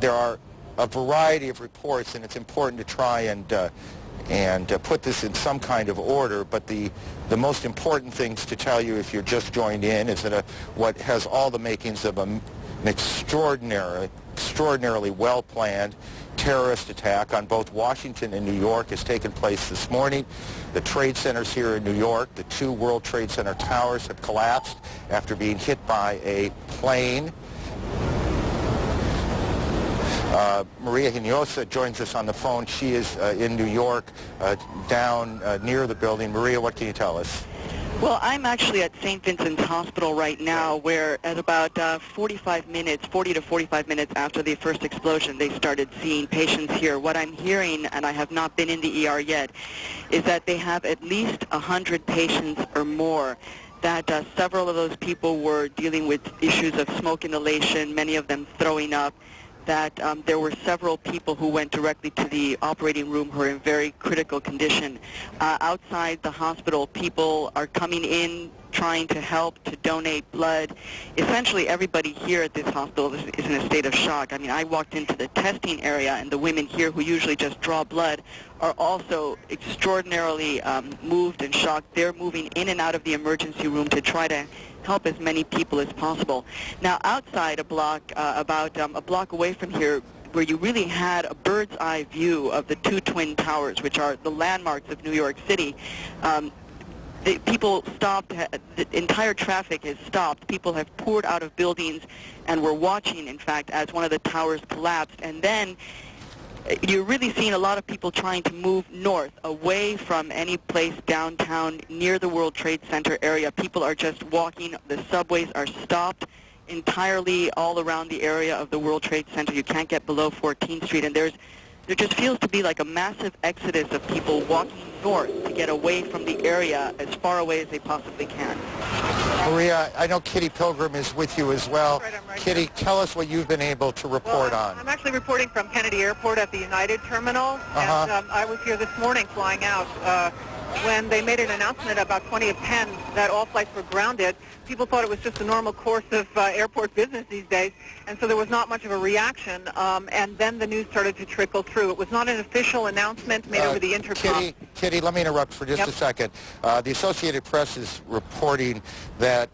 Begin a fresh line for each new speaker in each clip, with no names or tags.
there are a variety of reports, and it's important to try and put this in some kind of order, but the most important things to tell you if you're just joined in is that what has all the makings of an extraordinarily well-planned terrorist attack on both Washington and New York has taken place this morning. The trade centers here in New York, the two World Trade Center towers have collapsed after being hit by a plane. Maria Hinojosa joins us on the phone. She is in New York, down near the building. Maria, what can you tell us?
Well, I'm actually at St. Vincent's Hospital right now, where at about 40 to 45 minutes after the first explosion, they started seeing patients here. What I'm hearing, and I have not been in the ER yet, is that they have at least 100 patients or more, that several of those people were dealing with issues of smoke inhalation, many of them throwing up, that there were several people who went directly to the operating room who are in very critical condition. Outside the hospital, people are coming in trying to help, to donate blood. Essentially, everybody here at this hospital is in a state of shock. I mean, I walked into the testing area, and the women here who usually just draw blood are also extraordinarily moved and shocked. They're moving in and out of the emergency room to try to help as many people as possible. Now, outside a block, about a block away from here, where you really had a bird's eye view of the two twin towers, which are the landmarks of New York City, the people stopped, the entire traffic has stopped. People have poured out of buildings and were watching, in fact, as one of the towers collapsed. And then you're really seeing a lot of people trying to move north, away from any place downtown near the World Trade Center area. People are just walking. The subways are stopped entirely all around the area of the World Trade Center. You can't get below 14th Street. And there just feels to be like a massive exodus of people walking north to get away from the area as far away as they possibly can.
Maria, I know Kitty Pilgrim is with you as well.
That's right, I'm right
Kitty,
here.
tell us what you've been able to report on.
I'm actually reporting from Kennedy Airport at the United Terminal, and I was here this morning flying out when they made an announcement about 20 of 10 that all flights were grounded. People thought it was just a normal course of airport business these days, and so there was not much of a reaction, and then the news started to trickle through. It was not an official announcement made over the intercom.
Kitty, let me interrupt for just a second. The Associated Press is reporting that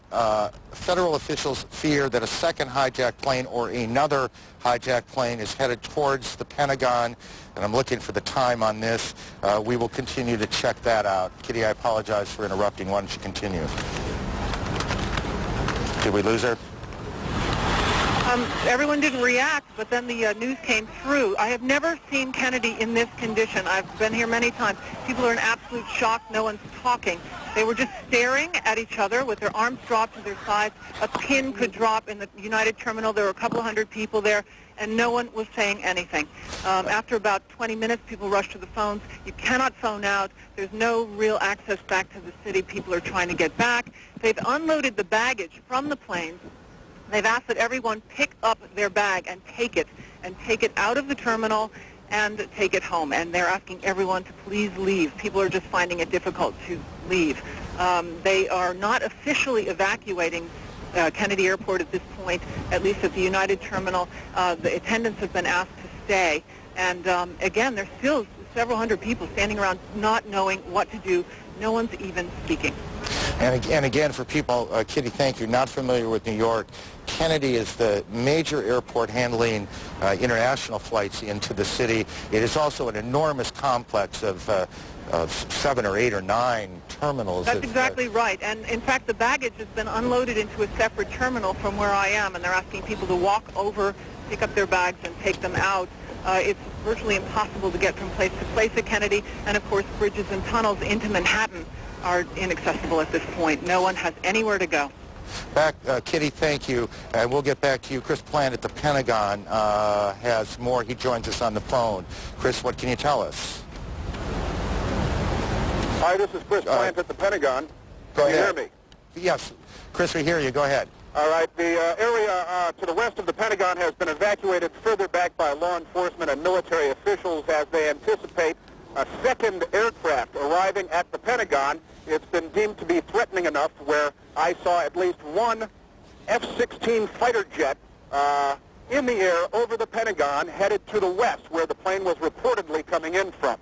federal officials fear that a second hijacked plane or another hijacked plane is headed towards the Pentagon, and I'm looking for the time on this. We will continue to check that out. Kitty, I apologize for interrupting. Why don't you continue? Did we lose her?
Everyone didn't react, but then the news came through. I have never seen Kennedy in this condition. I've been here many times. People are in absolute shock. No one's talking. They were just staring at each other with their arms dropped to their sides. A pin could drop in the United Terminal. There were a couple hundred people there, and no one was saying anything. After about 20 minutes, people rushed to the phones. You cannot phone out. There's no real access back to the city. People are trying to get back. They've unloaded the baggage from the planes. They've asked that everyone pick up their bag and take it out of the terminal and take it home. And they're asking everyone to please leave. People are just finding it difficult to leave. They are not officially evacuating Kennedy Airport at this point, at least at the United Terminal. The attendants have been asked to stay. And again, there's still several hundred people standing around not knowing what to do. No one's even speaking.
And again, for people, Kitty, thank you, not familiar with New York, Kennedy is the major airport handling international flights into the city. It is also an enormous complex of 7 or 8 or 9 terminals.
That's exactly right. And in fact, the baggage has been unloaded into a separate terminal from where I am, and they're asking people to walk over, pick up their bags, and take them out. It's virtually impossible to get from place to place at Kennedy, and of course, bridges and tunnels into Manhattan are inaccessible at this point. No one has anywhere to go.
Kitty, thank you. And we'll get back to you. Chris Plant at the Pentagon has more. He joins us on the phone. Chris, what can you tell us?
Hi, this is Chris Plant at the Pentagon.
Go
Can you
ahead.
hear me?
Yes. Chris, we hear you. Go ahead.
All right. The area to the west of the Pentagon has been evacuated further back by law enforcement and military officials as they anticipate a second aircraft arriving at the Pentagon. It's been deemed to be threatening enough where I saw at least one F-16 fighter jet in the air over the Pentagon, headed to the west, where the plane was reportedly coming in from.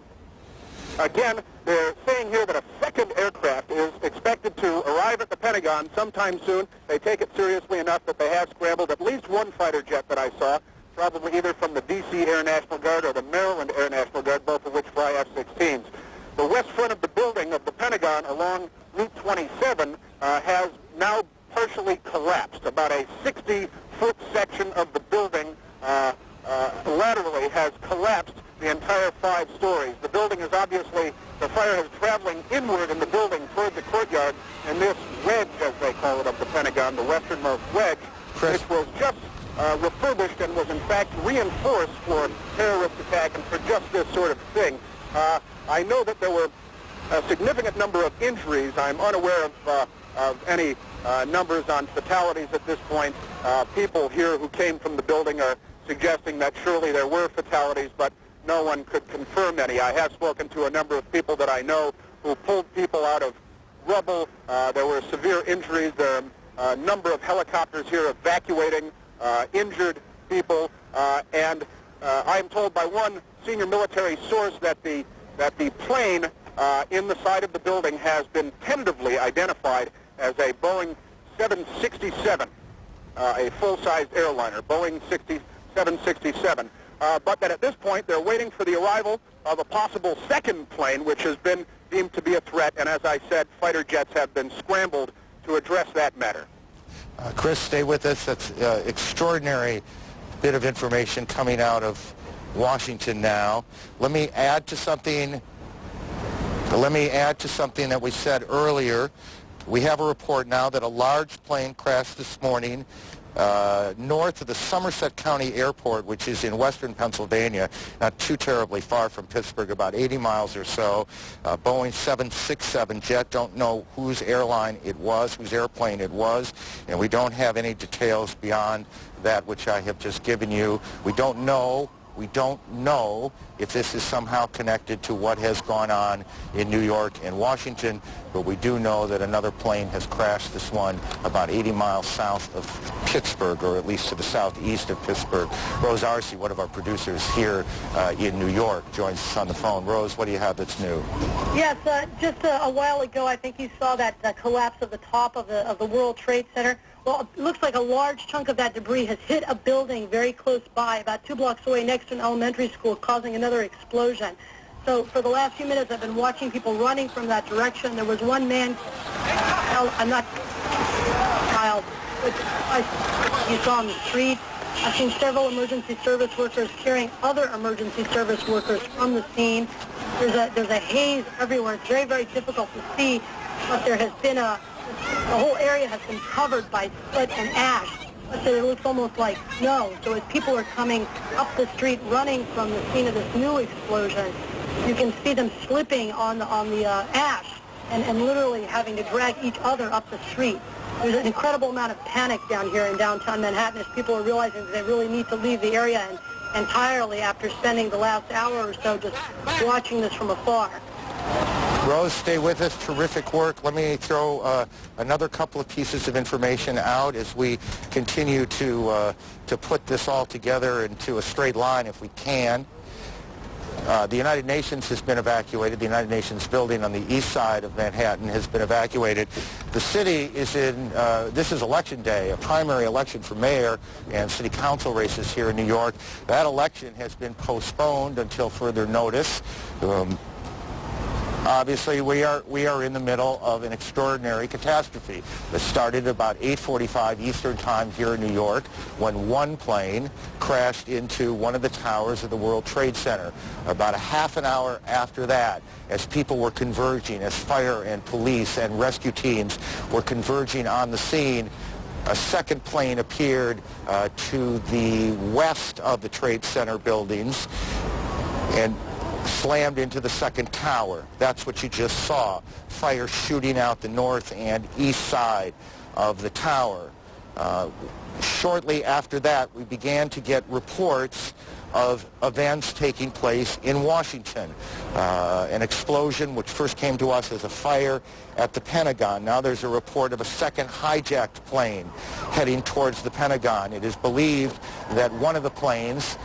Again, they're saying here that a second aircraft is expected to arrive at the Pentagon sometime soon. They take it seriously enough that they have scrambled at least one fighter jet that I saw, probably either from the D.C. Air National Guard or the Maryland Air National Guard, both of which fly F-16s. The west front of the building of the Pentagon along Route 27 has now partially collapsed. About a 60-foot section of the building laterally has collapsed the entire 5 stories. The building is obviously, the fire is traveling inward in the building toward the courtyard, and this wedge, as they call it, of the Pentagon, the westernmost wedge,
Chris,
which was just refurbished and was in fact reinforced for terrorist attack and for just this sort of thing. I know that there were a significant number of injuries. I'm unaware of any numbers on fatalities at this point. People here who came from the building are suggesting that surely there were fatalities, but no one could confirm any. I have spoken to a number of people that I know who pulled people out of rubble. There were severe injuries. There are a number of helicopters here evacuating injured people, and I'm told by one senior military source that the plane in the side of the building has been tentatively identified as a Boeing 767, a full-sized airliner, Boeing 767. But that at this point they're waiting for the arrival of a possible second plane, which has been deemed to be a threat, and as I said, fighter jets have been scrambled to address that matter.
Chris, stay with us. That's extraordinary bit of information coming out of Washington now. Let me add to something that we said earlier. We have a report now that a large plane crashed this morning north of the Somerset County Airport, which is in western Pennsylvania, not too terribly far from Pittsburgh, about 80 miles or so. Boeing 767 jet, don't know whose airline it was, whose airplane it was, and we don't have any details beyond that which I have just given you. We don't know if this is somehow connected to what has gone on in New York and Washington, but we do know that another plane has crashed, this one about 80 miles south of Pittsburgh, or at least to the southeast of Pittsburgh. Rose Arce, one of our producers here in New York, joins us on the phone. Rose, what do you have that's new?
Yes, just a while ago, I think you saw that collapse of the top of the World Trade Center. Well, it looks like a large chunk of that debris has hit a building very close by, about 2 blocks away next to an elementary school, causing another explosion. So for the last few minutes, I've been watching people running from that direction. There was one man, I'm not child, but you saw on the street. I've seen several emergency service workers carrying other emergency service workers from the scene. There's a haze everywhere. It's very, very difficult to see, but there has been the whole area has been covered by soot and ash. But it looks almost like snow. So as people are coming up the street running from the scene of this new explosion, you can see them slipping on the ash and literally having to drag each other up the street. There's an incredible amount of panic down here in downtown Manhattan as people are realizing that they really need to leave the area entirely after spending the last hour or so just watching this from afar.
Rose, stay with us. Terrific work. Let me throw another couple of pieces of information out as we continue to put this all together into a straight line if we can. The United Nations has been evacuated. The United Nations building on the east side of Manhattan has been evacuated. The city is in, this is election day, a primary election for mayor and city council races here in New York. That election has been postponed until further notice. Obviously, we are in the middle of an extraordinary catastrophe that started about 8:45 Eastern Time here in New York when one plane crashed into one of the towers of the World Trade Center. About a half an hour after that, as people were converging, as fire and police and rescue teams were converging on the scene, a second plane appeared to the west of the Trade Center buildings and slammed into the second tower. That's what you just saw. Fire shooting out the north and east side of the tower. Shortly after that, we began to get reports of events taking place in Washington. An explosion which first came to us as a fire at the Pentagon. Now there's a report of a second hijacked plane heading towards the Pentagon. It is believed that one of the planes,